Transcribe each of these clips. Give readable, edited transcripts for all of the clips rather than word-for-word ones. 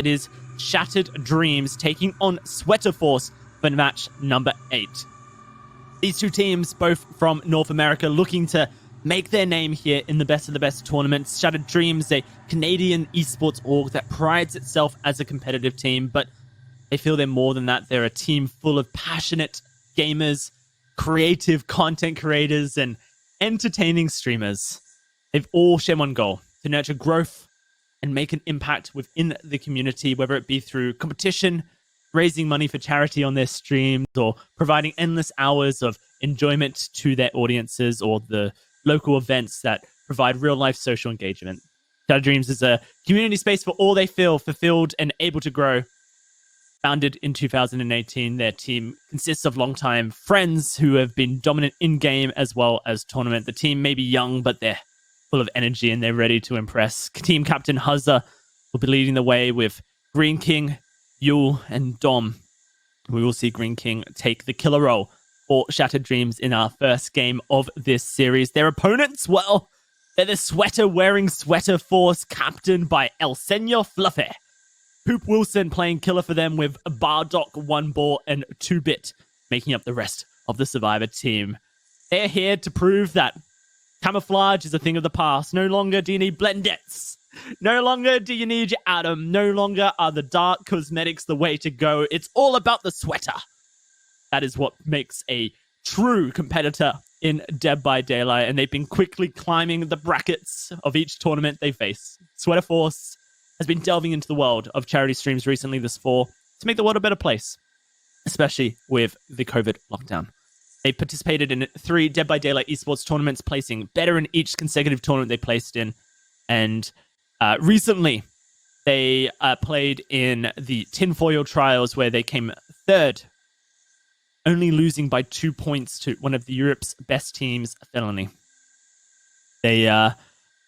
It is Shattered Dreams taking on Sweater Force for match number 8. These two teams, both from North America, looking to make their name here in the best of the best tournaments. Shattered Dreams, a Canadian esports org that prides itself as a competitive team, but they feel they're more than that. They're a team full of passionate gamers, creative content creators, and entertaining streamers. They've all shared one goal: to nurture growth and make an impact within the community, whether it be through competition, raising money for charity on their streams, or providing endless hours of enjoyment to their audiences, or the local events that provide real-life social engagement. Shattered Dreams is a community space for all they feel fulfilled and able to grow. Founded in 2018, their team consists of longtime friends who have been dominant in-game as well as tournament. The team may be young, but they're full of energy and they're ready to impress. Team Captain Huzza will be leading the way with Green King, Yule, and Dom. We will see Green King take the killer role for Shattered Dreams in our first game of this series. Their opponents, well, they're the sweater-wearing Sweater Force, captained by El Senor Fluffy. Poop Wilson playing killer for them, with Bardock, 1Ball, and 2-Bit making up the rest of the Survivor team. They're here to prove that camouflage is a thing of the past. No longer do you need blendets. No longer do you need your Atom. No longer are the dark cosmetics the way to go. It's all about the sweater. That is what makes a true competitor in Dead by Daylight, and they've been quickly climbing the brackets of each tournament they face. Sweater Force has been delving into the world of charity streams recently this fall to make the world a better place, especially with the COVID lockdown. They participated in 3 Dead by Daylight esports tournaments, placing better in each consecutive tournament they placed in. And recently, they played in the Tinfoil Trials, where they came 3rd, only losing by 2 points to one of the Europe's best teams, Felony. They are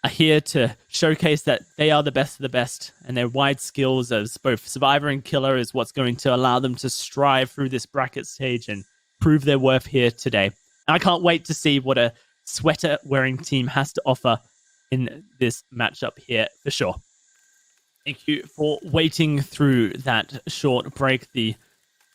here to showcase that they are the best of the best, and their wide skills as both Survivor and Killer is what's going to allow them to strive through this bracket stage and prove their worth here today. And I can't wait to see what a sweater-wearing team has to offer in this matchup here for sure. Thank you for waiting through that short break. The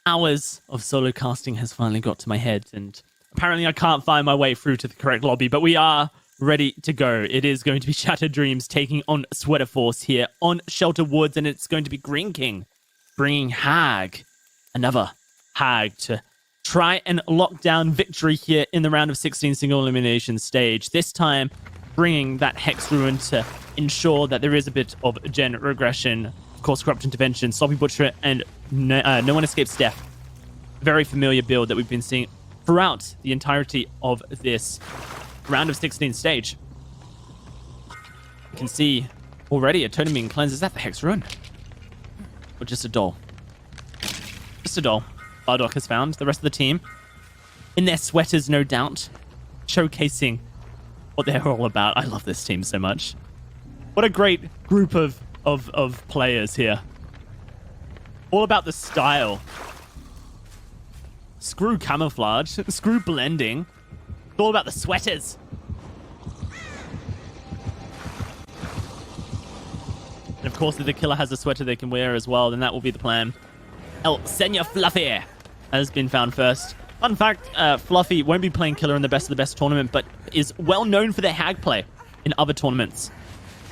hours of solo casting has finally got to my head, and apparently I can't find my way through to the correct lobby, but we are ready to go. It is going to be Shattered Dreams taking on Sweater Force here on Shelter Woods, and it's going to be Green King bringing Hag, another Hag, to try and lock down victory here in the round of 16 single elimination stage. This time bringing that Hex Ruin to ensure that there is a bit of gen regression. Of course, Corrupt Intervention, Sloppy Butcher, and No One Escapes Death. Very familiar build that we've been seeing throughout the entirety of this round of 16 stage. You can see already a totem being cleansed. Is that the Hex Ruin? Or just a doll? Just a doll. Bardock has found the rest of the team in their sweaters, no doubt, showcasing what they're all about. I love this team so much. What a great group of players here. All about the style. Screw camouflage. Screw blending. It's all about the sweaters. And of course, if the killer has a sweater they can wear as well, then that will be the plan. El Senor Fluffy has been found first. Fun fact, Fluffy won't be playing killer in the best of the best tournament, but is well known for their Hag play in other tournaments.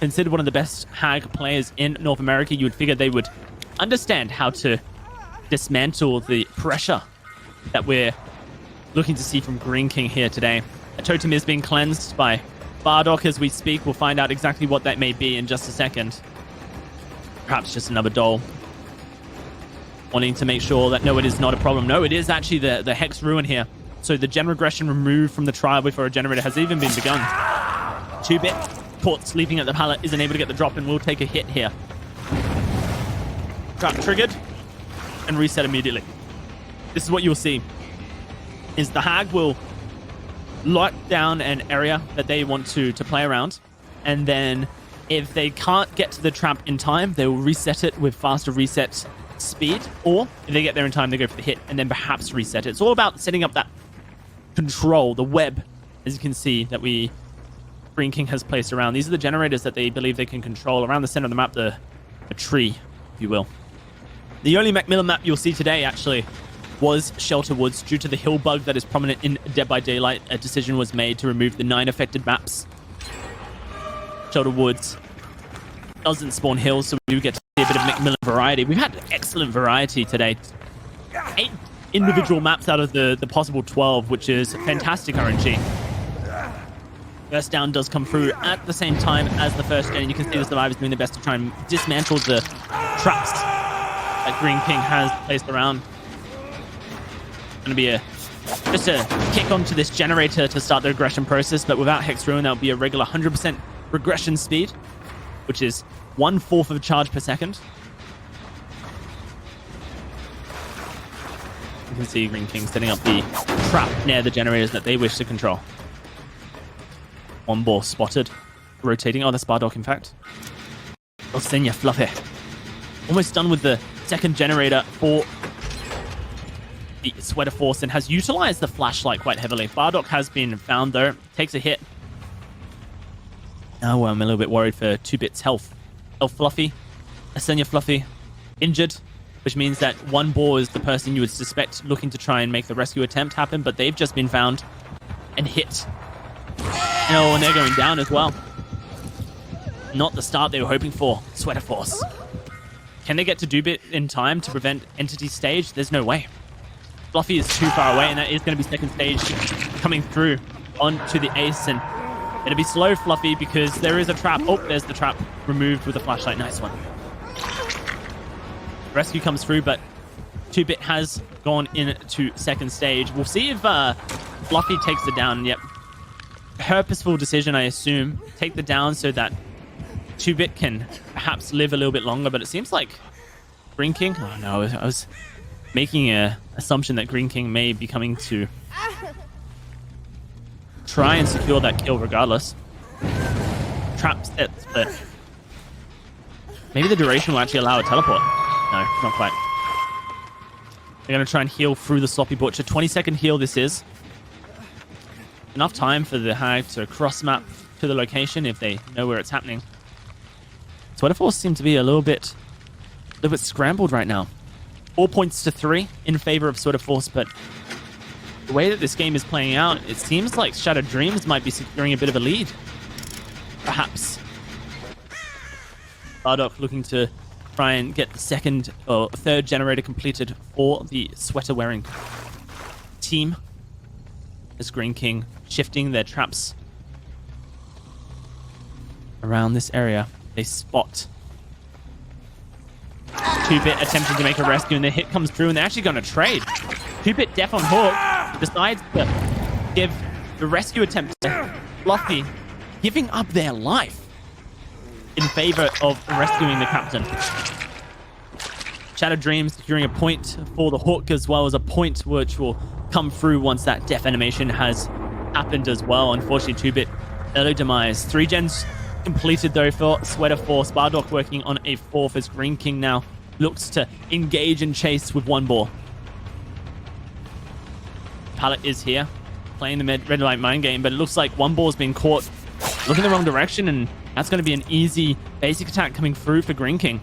Considered one of the best Hag players in North America, you would figure they would understand how to dismantle the pressure that we're looking to see from Green King here today. A totem is being cleansed by Bardock as we speak. We'll find out exactly what that may be in just a second. Perhaps just another doll. Wanting to make sure that no, it is not a problem. No, it is actually the Hex Ruin here. So the gen regression removed from the trial before a generator has even been begun. 2-Bit caught sleeping at the pallet, isn't able to get the drop, and will take a hit here. Trap triggered and reset immediately. This is what you'll see, is the Hag will lock down an area that they want to play around, and then if they can't get to the trap in time, they will reset it with faster reset speed, or if they get there in time, they go for the hit and then perhaps reset it. It's all about setting up that control, the web, as you can see, that Green King has placed around. These are the generators that they believe they can control. Around the center of the map, a tree. You you will. The only Macmillan map you'll see today, actually, was Shelter Woods. Due to the hill bug that is prominent in Dead by Daylight, a decision was made to remove the 9 affected maps. Shelter Woods doesn't spawn hills, so we do get to see a bit of Macmillan variety. We've had excellent variety today. 8 individual maps out of the possible 12, which is fantastic RNG. First down does come through at the same time as the first gen. You can see the survivors doing their best to try and dismantle the traps that Green King has placed around. Going to be just a kick onto this generator to start the regression process, but without Hex Ruin, that would be a regular 100% regression speed, which is 1/4 of a charge per second. You can see Green King setting up the trap near the generators that they wish to control. One ball spotted. Rotating. Oh, that's Bardock, in fact. Oh, Senya Fluffy. Almost done with the second generator for the Sweater Force and has utilized the flashlight quite heavily. Bardock has been found, though. Takes a hit. Oh, I'm a little bit worried for 2-Bit's health. El Fluffy. Senya Fluffy. Injured, which means that one ball is the person you would suspect looking to try and make the rescue attempt happen, but they've just been found and hit. Oh, and they're going down as well. Not the start they were hoping for. Sweater Force. Can they get to Doobit in time to prevent Entity Stage? There's no way. Fluffy is too far away, and that is going to be second stage coming through onto the ace. And it'll be slow, Fluffy, because there is a trap. Oh, there's the trap removed with a flashlight. Nice one. Rescue comes through, but 2-Bit has gone into second stage. We'll see if Fluffy takes it down. Yep. Purposeful decision, I assume. Take the down so that 2-Bit can perhaps live a little bit longer, but it seems like Green King... Oh, no, I was making an assumption that Green King may be coming to try and secure that kill regardless. Trap sets, but maybe the duration will actually allow a teleport. No, not quite. They're going to try and heal through the Sloppy Butcher. 20-second heal this is. Enough time for the Hag to cross-map to the location if they know where it's happening. Sweater Force seem to be a little bit scrambled right now. 4 points to 3 in favor of Sweater Force, but the way that this game is playing out, it seems like Shattered Dreams might be securing a bit of a lead. Perhaps. Bardock looking to try and get the second or third generator completed for the sweater-wearing team. As Green King shifting their traps around this area. They spot 2-Bit attempting to make a rescue, and the hit comes through, and they're actually going to trade. 2-Bit deaf on hook, decides to give the rescue attempt to Fluffy, giving up their life in favor of rescuing the captain. Shattered Dreams securing a point for the hook, as well as a point which will come through once that death animation has happened as well. Unfortunately, 2-Bit early demise. 3 gens completed though for Sweater Force. Bardock working on a 4th as Green King now looks to engage and chase with 1 ball. Pallet is here, playing the red light mind game, but it looks like 1 ball's been caught looking the wrong direction, and that's going to be an easy basic attack coming through for Green King.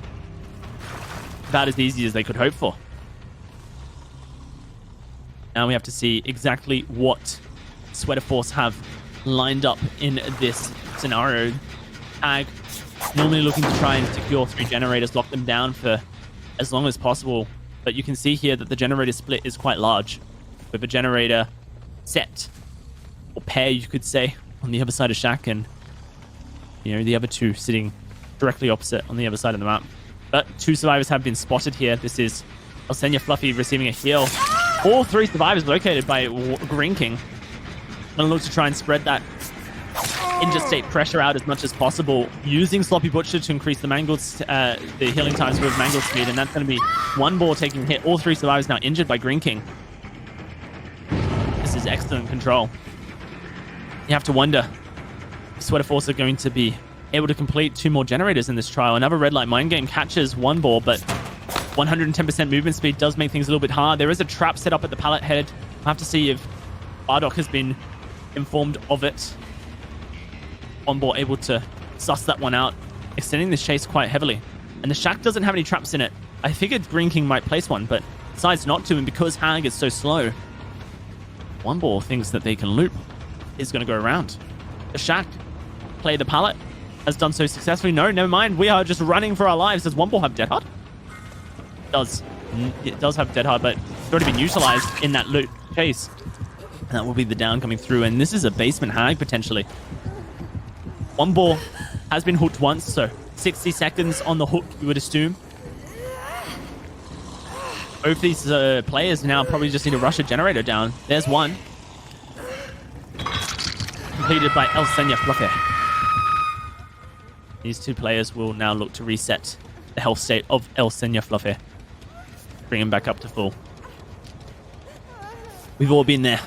About as easy as they could hope for. Now we have to see exactly what Sweater Force have lined up in this scenario. Ag normally looking to try and secure 3 generators, lock them down for as long as possible. But you can see here that the generator split is quite large, with a generator set, or pair you could say, on the other side of Shack, and the other 2 sitting directly opposite on the other side of the map. But 2 survivors have been spotted here. This is Senya Fluffy receiving a heal. All 3 survivors located by Green King. Gonna look to try and spread that interstate pressure out as much as possible, using Sloppy Butcher to increase the the healing times with Mangle speed, and that's going to be 1 ball taking a hit. All 3 survivors now injured by Green King. This is excellent control. You have to wonder if Sweater Force are going to be able to complete 2 more generators in this trial. Another red light mind game catches 1 ball, but 110% movement speed does make things a little bit hard. There is a trap set up at the pallet head. I'll have to see if Bardock has been informed of it. 1 ball able to suss that one out, extending this chase quite heavily. And the shack doesn't have any traps in it. I figured Green King might place one, but decides not to. And because Hag is so slow, One Ball thinks that they can loop. Is going to go around. The shack, play the pallet, has done so successfully. No, never mind. We are just running for our lives. Does One Ball have Dead Hard? It does have Dead Hard, but it's already been utilized in that loop chase. And that will be the down coming through. And this is a basement Hag, potentially. One Ball has been hooked once, so 60 seconds on the hook, you would assume. Both these players now probably just need to rush a generator down. There's one. Completed by XxShinobazuxX. These two players will now look to reset the health state of XxShinobazuxX. Bring him back up to full. We've all been there.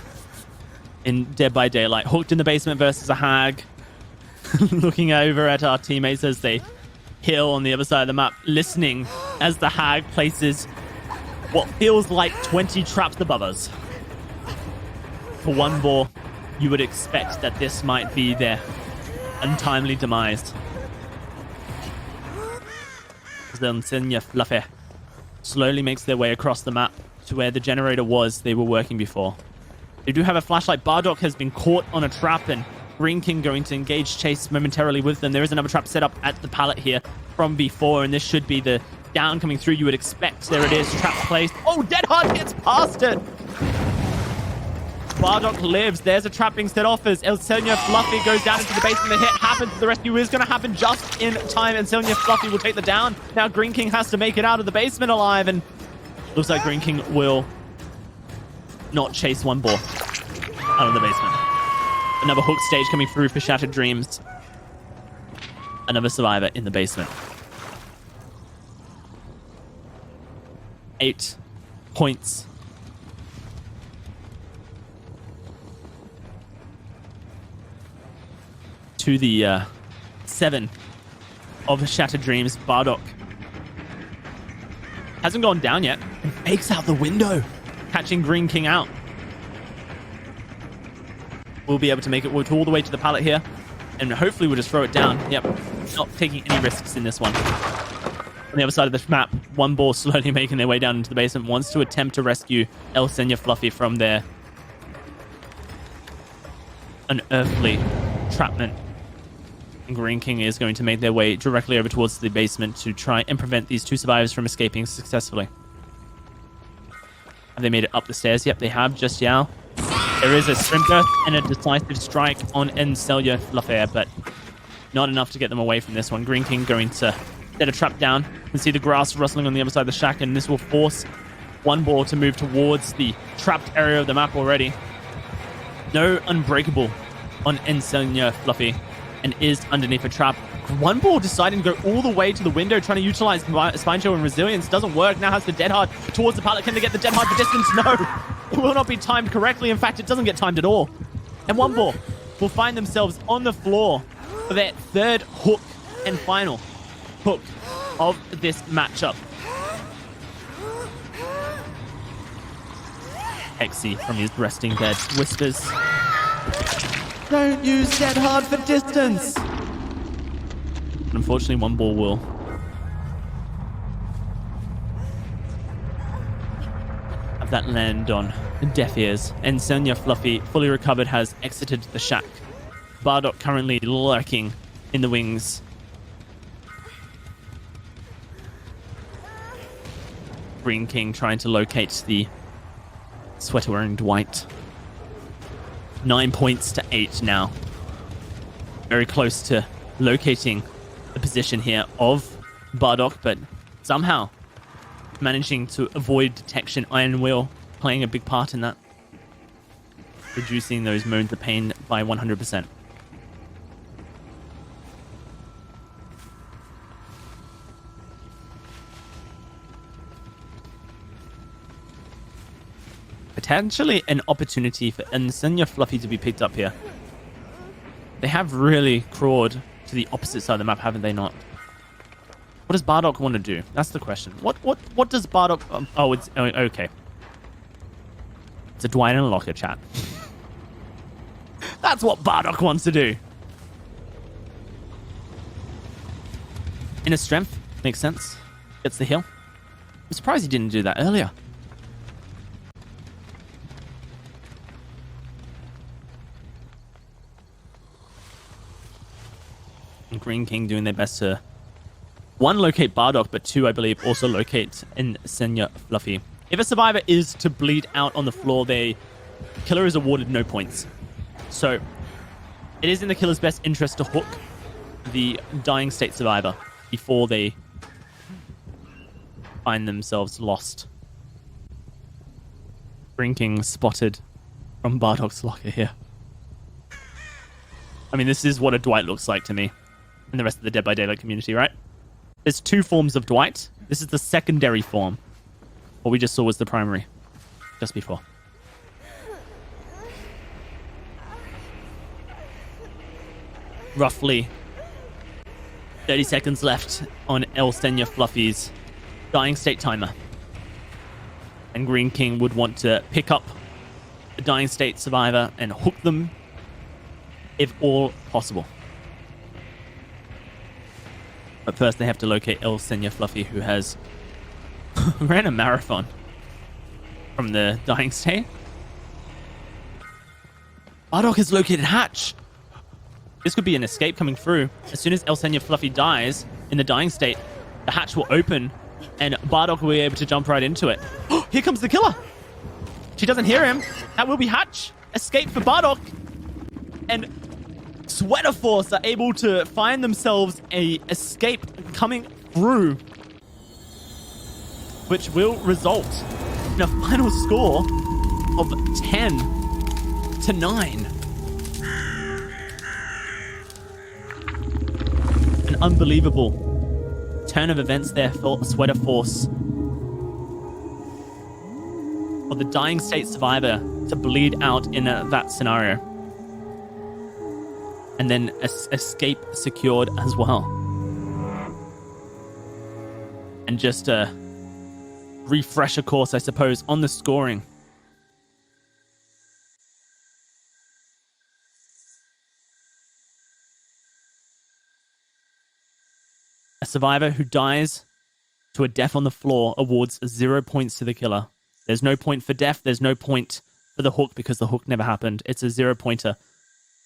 In Dead by Daylight. Hooked in the basement versus a Hag. Looking over at our teammates as they heal on the other side of the map. Listening as the Hag places what feels like 20 traps above us. For One Ball, you would expect that this might be their untimely demise. XxShinobazuxX slowly makes their way across the map to where the generator was they were working before. They do have a flashlight. BotB has been caught on a trap, and Green King going to engage chase momentarily with them. There is another trap set up at the pallet here from before, and this should be the down coming through you would expect. There it is, trap placed. Oh, Dead Hard gets past it. BotB lives. There's a trap being set off as XxShinobazuxX goes down into the basement. The hit happens. The rescue is going to happen just in time, and XxShinobazuxX will take the down. Now Green King has to make it out of the basement alive, and looks like Green King will not chase One Ball out of the basement. Another hook stage coming through for Shattered Dreams. Another survivor in the basement. 8 points. To the 7 of Shattered Dreams. BotB hasn't gone down yet. And fakes out the window, catching Green King out. We'll be able to make it all the way to the pallet here, and hopefully we'll just throw it down. Yep, not taking any risks in this one. On the other side of the map, One Ball slowly making their way down into the basement, wants to attempt to rescue XxShinobazuxX from their unearthly trapment. And Green King is going to make their way directly over towards the basement to try and prevent these two survivors from escaping successfully. Have they made it up the stairs? Yep, they have, just now. There is a sprint burst and a decisive strike on XxShinobazuxX, but not enough to get them away from this one. Green King going to set a trap down. You can see the grass rustling on the other side of the shack, and this will force One Ball to move towards the trapped area of the map already. No unbreakable on XxShinobazuxX, and is underneath a trap. One Ball deciding to go all the way to the window, trying to utilize Spine Chill and Resilience. Doesn't work. Now has the Dead Hard towards the pallet. Can they get the Dead Hard for distance? No. It will not be timed correctly. In fact, it doesn't get timed at all. And One Ball will find themselves on the floor for their third hook and final hook of this matchup. Hexy from his resting bed whispers, "Don't use Dead Hard for distance." But unfortunately, One Ball will have that land on deaf ears. And XxShinobazuxX, fully recovered, has exited the shack. BotB currently lurking in the wings. Green King trying to locate the sweater-wearing Dwight. 9 points to 8 now. Very close to locating the position here of BotB, but somehow managing to avoid detection. Iron Will playing a big part in that. Reducing those moans of pain by 100%. Potentially an opportunity for XxShinobazuxX to be picked up here. They have really crawled to the opposite side of the map, haven't they not? What does BotB want to do? That's the question. What does BotB... oh, it's... oh, okay. It's a Dwight and a Locker chat. That's what BotB wants to do. In a strength Makes sense. Gets the heal. I'm surprised he didn't do that earlier. And Green King doing their best to, one, locate Bardock, but two, I believe, also locate XxShinobazuxX. If a survivor is to bleed out on the floor, killer is awarded no points. So it is in the killer's best interest to hook the dying state survivor before they find themselves lost. Green King spotted from Bardock's locker here. I mean, this is what a Dwight looks like to me and the rest of the Dead by Daylight community, right? There's two forms of Dwight. This is the secondary form. What we just saw was the primary just before. Roughly 30 seconds left on XxShinobazuxX's dying state timer. And Green King would want to pick up the dying state survivor and hook them if all possible. But first they have to locate XxShinobazuxX, who has ran a marathon from the dying state. Bardock has located Hatch. This could be an escape coming through. As soon as XxShinobazuxX dies in the dying state, the hatch will open and Bardock will be able to jump right into it. Here comes the killer. She doesn't hear him. That will be Hatch. Escape for Bardock. And Sweater Force are able to find themselves a escape coming through, which will result in a final score of 10-9. An unbelievable turn of events there for Sweater Force. For the dying state survivor to bleed out in that scenario. And then escape secured as well. And just a refresher course, I suppose, on the scoring. A survivor who dies to a death on the floor awards 0 points to the killer. There's no point for death. There's no point for the hook because the hook never happened. It's a 0-pointer.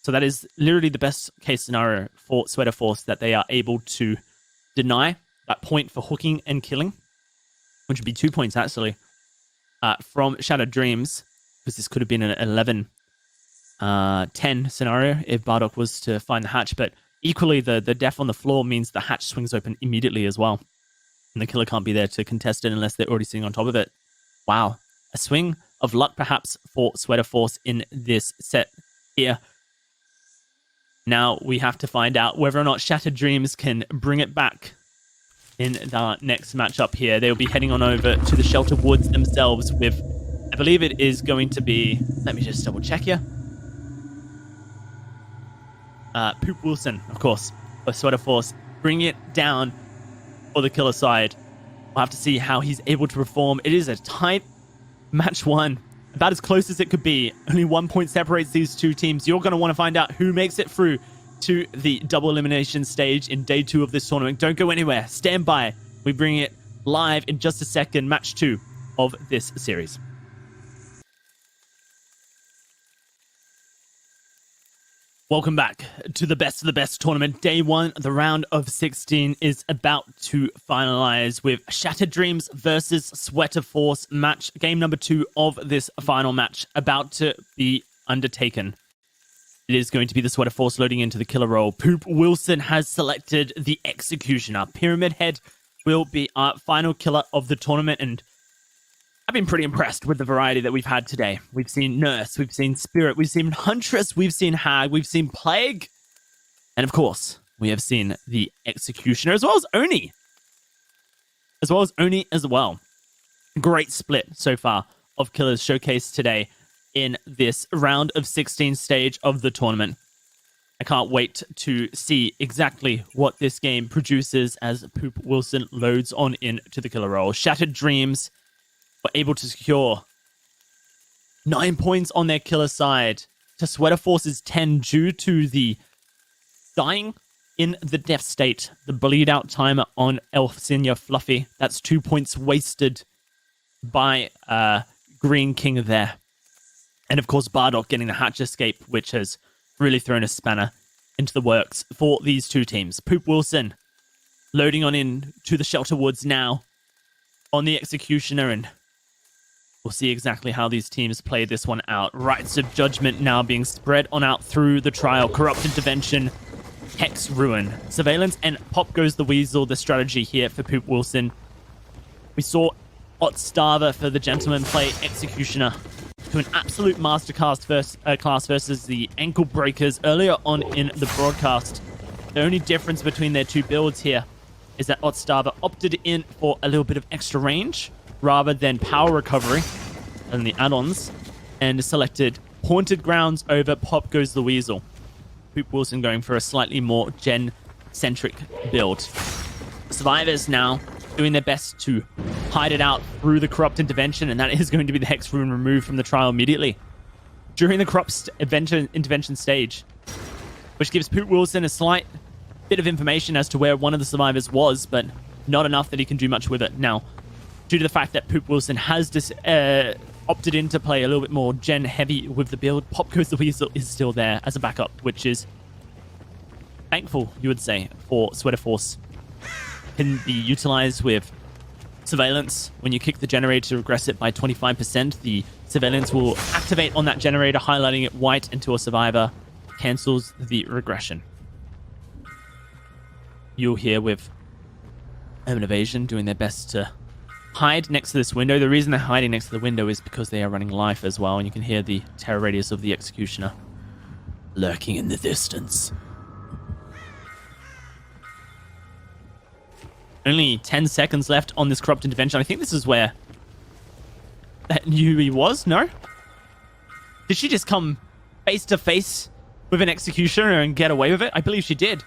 So that is literally the best case scenario for Sweater Force, that they are able to deny that point for hooking and killing, which would be 2 points actually, from Shattered Dreams, because this could have been an 11-10 scenario if Bardock was to find the hatch. But equally, the death on the floor means the hatch swings open immediately as well. And the killer can't be there to contest it unless they're already sitting on top of it. Wow. A swing of luck perhaps for Sweater Force in this set here. Now we have to find out whether or not Shattered Dreams can bring it back in the next matchup here. They'll be heading on over to the Shelter Woods themselves with, I believe it is going to be, let me just double check here. Poop Wilson, of course, of Sweater Force, bring it down for the killer side. We'll have to see how he's able to perform. It is a tight match one, about as close as it could be. Only 1 point separates these two teams. You're going to want to find out who makes it through to the double elimination stage in day 2 of this tournament. Don't go anywhere. Stand by. We bring it live in just a second. Match 2 of this series. Welcome back to the best of the best tournament. Day 1, the round of 16 is about to finalize with Shattered Dreams versus Sweater Force match. Game number 2 of this final match about to be undertaken. It is going to be the Sweater Force loading into the killer role. Poop Wilson has selected the Executioner. Pyramid Head will be our final killer of the tournament, and I've been pretty impressed with the variety that we've had today. We've seen Nurse, we've seen Spirit, we've seen Huntress, we've seen Hag, we've seen Plague, and of course, we have seen the Executioner, as well as Oni. As well. Great split so far of killers showcased today in this round of 16 stage of the tournament. I can't wait to see exactly what this game produces as Poop Wilson loads on into the killer role. Shattered Dreams were able to secure 9 points on their killer side to Sweater Force's 10 due to the dying in the death state. The bleed out timer on Elf Senior Fluffy. That's 2 points wasted by Green King there. And of course, Bardock getting the hatch escape, which has really thrown a spanner into the works for these two teams. Poop Wilson loading on in to the Shelter Woods now on the Executioner, and we'll see exactly how these teams play this one out. Rites of Judgment now being spread on out through the trial. Corrupt Intervention, Hex Ruin, Surveillance, and Pop Goes the Weasel, the strategy here for Poop Wilson. We saw Otstarver for the Gentleman play Executioner to an absolute masterclass class versus the Ankle Breakers earlier on in the broadcast. The only difference between their two builds here is that Otstarver opted in for a little bit of extra range rather than power recovery and the add-ons, and selected Haunted Grounds over Pop Goes the Weasel. Poop Wilson going for a slightly more gen-centric build. Survivors now doing their best to hide it out through the Corrupt Intervention, and that is going to be the Hex Rune removed from the trial immediately during the Corrupt Intervention stage, which gives Poop Wilson a slight bit of information as to where one of the survivors was, but not enough that he can do much with it. Now, due to the fact that Poop Wilson has opted in to play a little bit more gen-heavy with the build, Pop Goes the Weasel is still there as a backup, which is thankful, you would say, for Sweater Force. Can be utilized with Surveillance. When you kick the generator to regress it by 25%, the Surveillance will activate on that generator, highlighting it white until a survivor cancels the regression. You'll hear with Urban Evasion doing their best to hide next to this window. The reason they're hiding next to the window is because they are running life as well, and you can hear the terror radius of the Executioner lurking in the distance. Only 10 seconds left on this Corrupt Intervention. I think this is where that Yui was, no? Did she just come face to face with an Executioner and get away with it? I believe she did.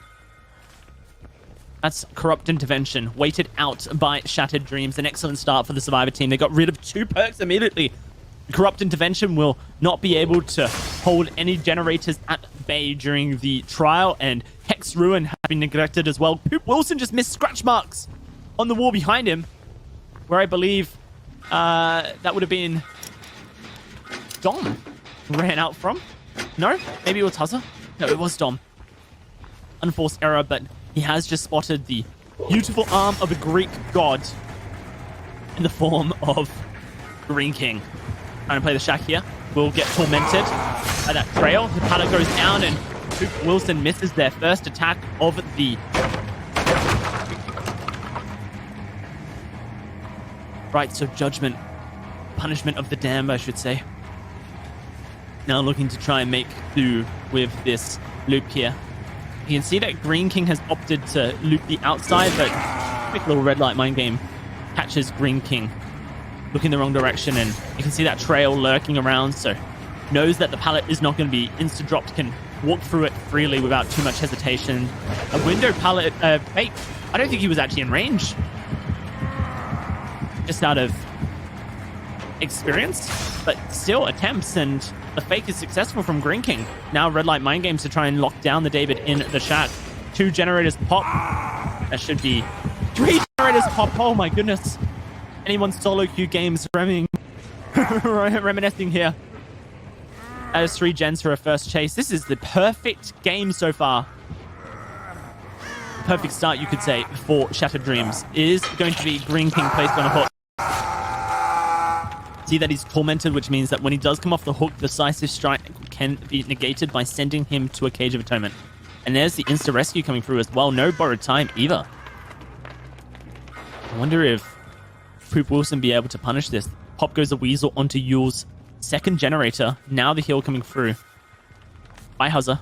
That's Corrupt Intervention, waited out by Shattered Dreams. An excellent start for the Survivor team. They got rid of 2 perks immediately. Corrupt Intervention will not be able to hold any generators at bay during the trial, and Hex Ruin has been neglected as well. Poop Wilson just missed scratch marks on the wall behind him, where I believe that would have been Dom ran out from. No? Maybe it was Huzzer? No, it was Dom. Unforced error, but he has just spotted the beautiful arm of a Greek god in the form of Green King. Trying to play the shack here. Will get tormented by that trail. The pallet goes down, and Poop Wilson misses their first attack of the Rites of Judgment. Punishment of the Damned, I should say. Now looking to try and make do with this loop here. You can see that Green King has opted to loop the outside, but quick little red light mind game catches Green King looking the wrong direction, and you can see that trail lurking around, so knows that the pallet is not going to be insta-dropped, can walk through it freely without too much hesitation. A window pallet fake. I don't think he was actually in range. Just out of experience, but still attempts, and the fake is successful from Green King. Now red light mind games to try and lock down the David in the shack. 2 generators pop. That should be 3 generators pop. Oh my goodness. Anyone's solo queue games reminiscing here. That is 3 gens for a first chase. This is the perfect game so far. Perfect start, you could say, for Shattered Dreams. It is going to be Green King placed on a hook. See that he's tormented, which means that when he does come off the hook, decisive strike can be negated by sending him to a Cage of Atonement. And there's the insta-rescue coming through as well. No borrowed time either. I wonder if Poop Wilson be able to punish this. Pop goes the Weasel onto Yule's second generator. Now the heal coming through by Huzzer.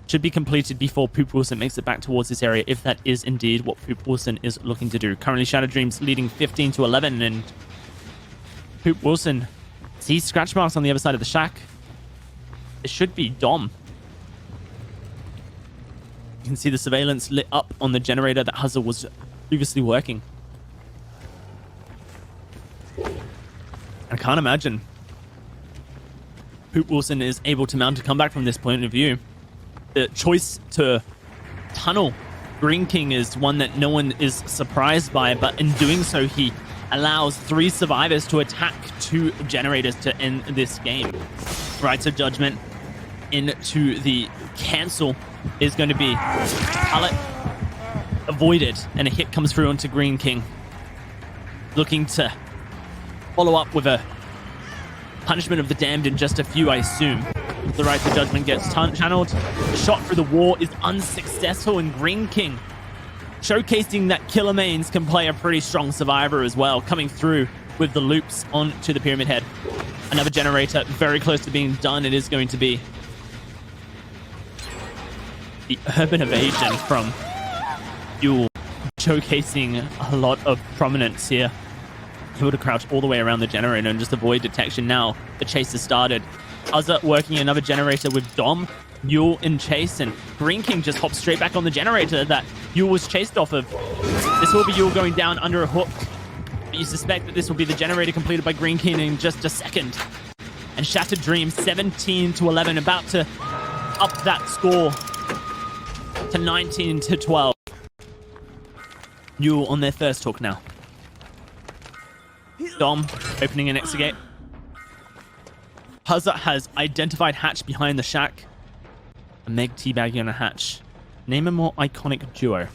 Should be completed before Poop Wilson makes it back towards this area, if that is indeed what Poop Wilson is looking to do. Currently Shattered Dreams leading 15-11, and Poop Wilson sees scratch marks on the other side of the shack. It should be Dom. You can see the surveillance lit up on the generator that Huzzer was previously working. I can't imagine Poop Wilson is able to mount a comeback from this point of view. The choice to tunnel Green King is one that no one is surprised by, but in doing so, he allows 3 survivors to attack 2 generators to end this game. Rites of Judgment into the cancel is going to be pallet avoided, and a hit comes through onto Green King. Looking to follow up with a punishment of the damned in just a few, I assume. The Rites of Judgment gets channeled. The shot through the wall is unsuccessful, and Green King showcasing that Killer Mains can play a pretty strong survivor as well, coming through with the loops onto the Pyramid Head. Another generator very close to being done. It is going to be the Urban Evasion from Yule, showcasing a lot of prominence here. Able to crouch all the way around the generator and just avoid detection. Now the chase has started. Uzza working another generator with Dom, Yule in chase, and Green King just hops straight back on the generator that Yule was chased off of. This will be Yule going down under a hook. But you suspect that this will be the generator completed by Green King in just a second. And Shattered Dreams 17-11, about to up that score to 19-12. Yule on their first hook now. Dom opening an exit. Huzza has identified Hatch behind the shack. A Meg teabagging on a Hatch. Name a more iconic duo.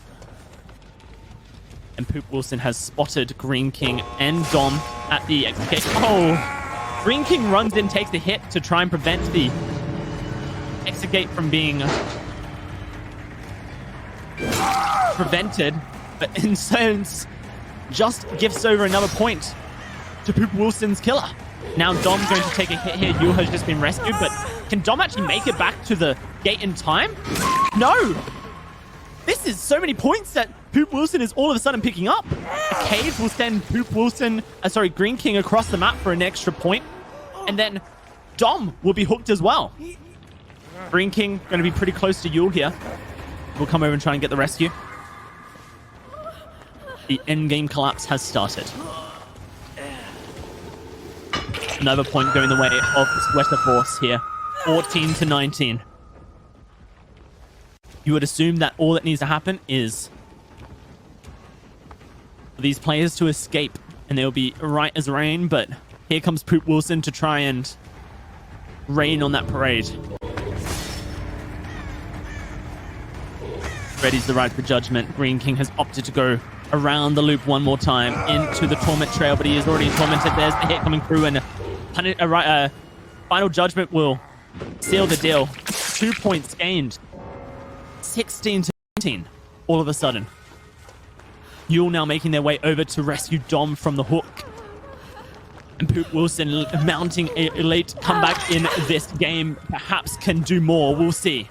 And Poop Wilson has spotted Green King and Dom at the exit. Oh! Green King runs in, takes the hit to try and prevent the exit gate from being prevented. But in sense, just gifts over another point to Poop Wilson's killer. Now Dom's going to take a hit here. Yule has just been rescued, but can Dom actually make it back to the gate in time? No! This is so many points that Poop Wilson is all of a sudden picking up. A cave will send Green King across the map for an extra point. And then Dom will be hooked as well. Green King going to be pretty close to Yule here. We'll come over and try and get the rescue. The endgame collapse has started. Another point going the way of Sweater Force here. 14-19. You would assume that all that needs to happen is for these players to escape, and they'll be right as rain, but here comes Poop Wilson to try and rain on that parade. Ready's the right for judgment. Green King has opted to go around the loop one more time into the Torment Trail, but he is already tormented. There's the hit coming through, and Final Judgment will seal the deal. 2 points gained. 16-19 all of a sudden. Yule now making their way over to rescue Dom from the hook. And Poop Wilson mounting a late comeback in this game. Perhaps can do more. We'll see.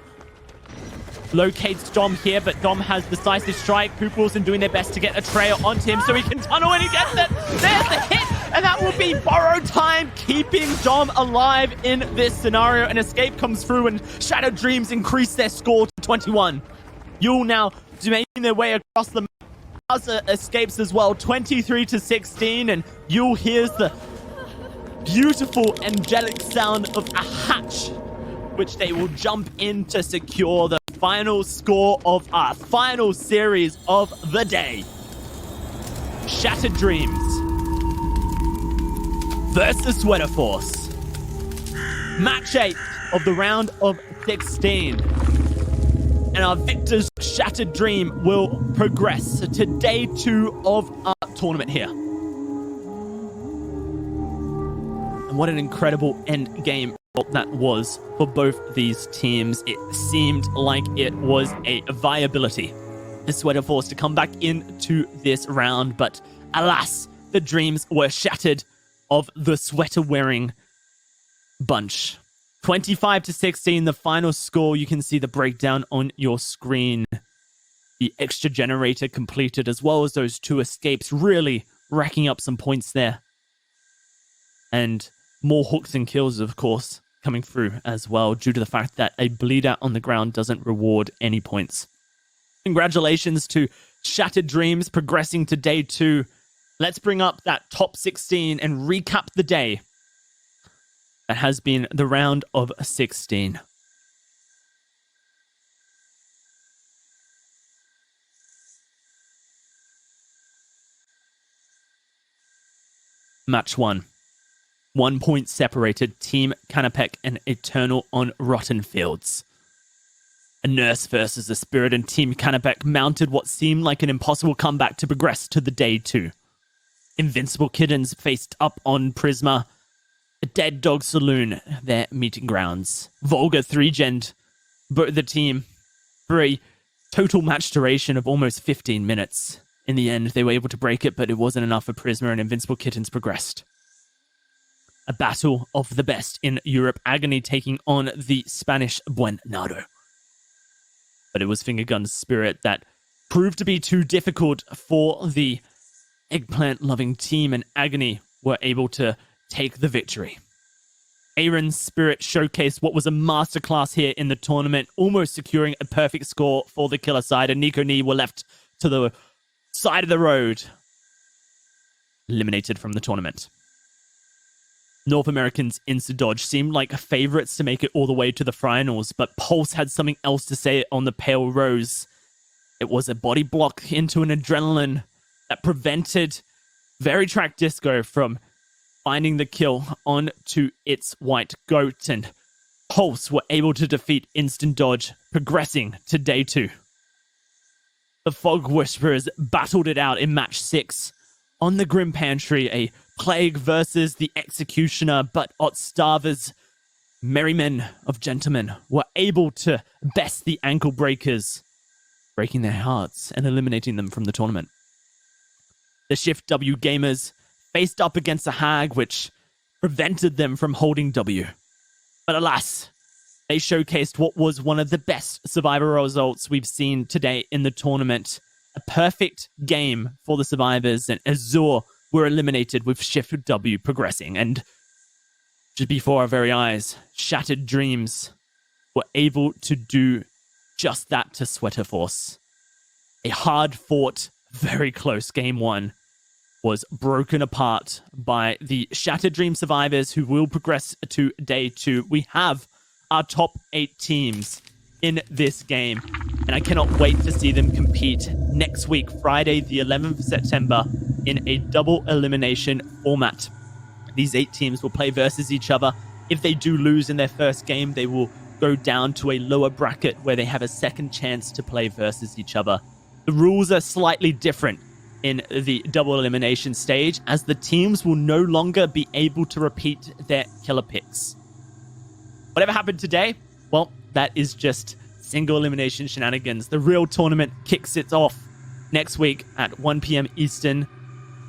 Locates Dom here, but Dom has decisive strike. Poop Wilson doing their best to get a trail onto him so he can tunnel, and he gets it. There's the hit, and that will be borrow time, keeping Dom alive in this scenario. An escape comes through, and Shattered Dreams increase their score to 21. Yule now making their way across the map. Huzza escapes as well, 23-16, and Yule hears the beautiful angelic sound of a hatch, which they will jump in to secure the final score of our final series of the day. Shattered Dreams versus Sweater Force. Match 8 of the round of 16. And our victors, Shattered Dream, will progress to day 2 of our tournament here. And what an incredible end game that was for both these teams. It seemed like it was a viability for Sweater Force to come back into this round, but alas, the dreams were shattered of the sweater-wearing bunch. 25-16, the final score. You can see the breakdown on your screen. The extra generator completed, as well as those 2 escapes, really racking up some points there. And more hooks and kills, of course, coming through as well, due to the fact that a bleed out on the ground doesn't reward any points. Congratulations to Shattered Dreams progressing to day 2. Let's bring up that top 16 and recap the day that has been the round of 16. Match 1. 1 point separated Team Kanapek and Eternal on Rotten Fields. A nurse versus a spirit, and Team Kanapek mounted what seemed like an impossible comeback to progress to the day 2. Invincible Kittens faced up on Prisma. The Dead Dog Saloon, their meeting grounds. Volga 3-gened the team for a total match duration of almost 15 minutes. In the end, they were able to break it, but it wasn't enough for Prisma, and Invincible Kittens progressed. A battle of the best in Europe. Agony taking on the Spanish Buenado. But it was Fingergun's Spirit that proved to be too difficult for the eggplant-loving team, and Agony were able to take the victory. Aaron's Spirit showcased what was a masterclass here in the tournament, almost securing a perfect score for the killer side, and Nico Knee were left to the side of the road, eliminated from the tournament. North Americans Insta-Dodge seemed like favorites to make it all the way to the finals, but Pulse had something else to say on the Pale Rose. It was a body block into an adrenaline that prevented Very Track Disco from finding the kill onto its white goat, and Pulse were able to defeat Instant Dodge, progressing to day 2. The Fog Whisperers battled it out in match 6. On the Grim Pantry, a Plague versus the Executioner, but Otstava's Merrymen of Gentlemen were able to best the Ankle Breakers, breaking their hearts and eliminating them from the tournament. The Shift W Gamers faced up against a Hag, which prevented them from holding W. But alas, they showcased what was one of the best Survivor results we've seen today in the tournament. A perfect game for the Survivors, and Azure were eliminated with Shift W progressing. And just before our very eyes, Shattered Dreams were able to do just that to Sweater Force. A hard-fought, very close game 1 was broken apart by the Shattered Dream Survivors, who will progress to day 2. We have our top 8 teams in this game, and I cannot wait to see them compete next week, Friday, the 11th of September, in a double elimination format. These 8 teams will play versus each other. If they do lose in their first game, they will go down to a lower bracket where they have a second chance to play versus each other. The rules are slightly different in the double elimination stage, as the teams will no longer be able to repeat their killer picks. Whatever happened today, well, that is just single elimination shenanigans. The real tournament kicks it off next week at 1 p.m. Eastern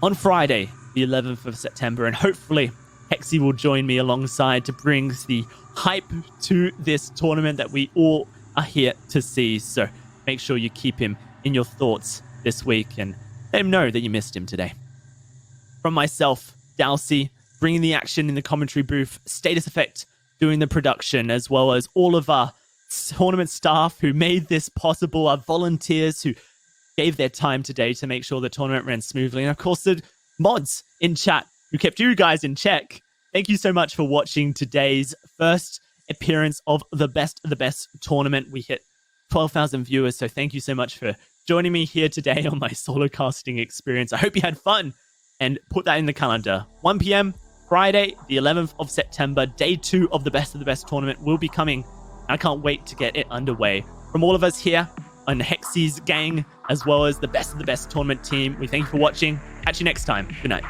on Friday, the 11th of September, and hopefully Hexy will join me alongside to bring the hype to this tournament that we all are here to see. So make sure you keep him in your thoughts this week and let him know that you missed him today. From myself, Dalsey, bringing the action in the commentary booth, Status Effect doing the production, as well as all of our tournament staff who made this possible, our volunteers who gave their time today to make sure the tournament ran smoothly, and of course the mods in chat who kept you guys in check. Thank you so much for watching today's first appearance of the best tournament. We hit 12,000 viewers, so thank you so much for joining me here today on my solo casting experience. I hope you had fun, and put that in the calendar. 1 p.m. Friday, the 11th of September, day 2 of the best tournament will be coming. I can't wait to get it underway. From all of us here on Hexy's gang, as well as the best tournament team, we thank you for watching. Catch you next time. Good night.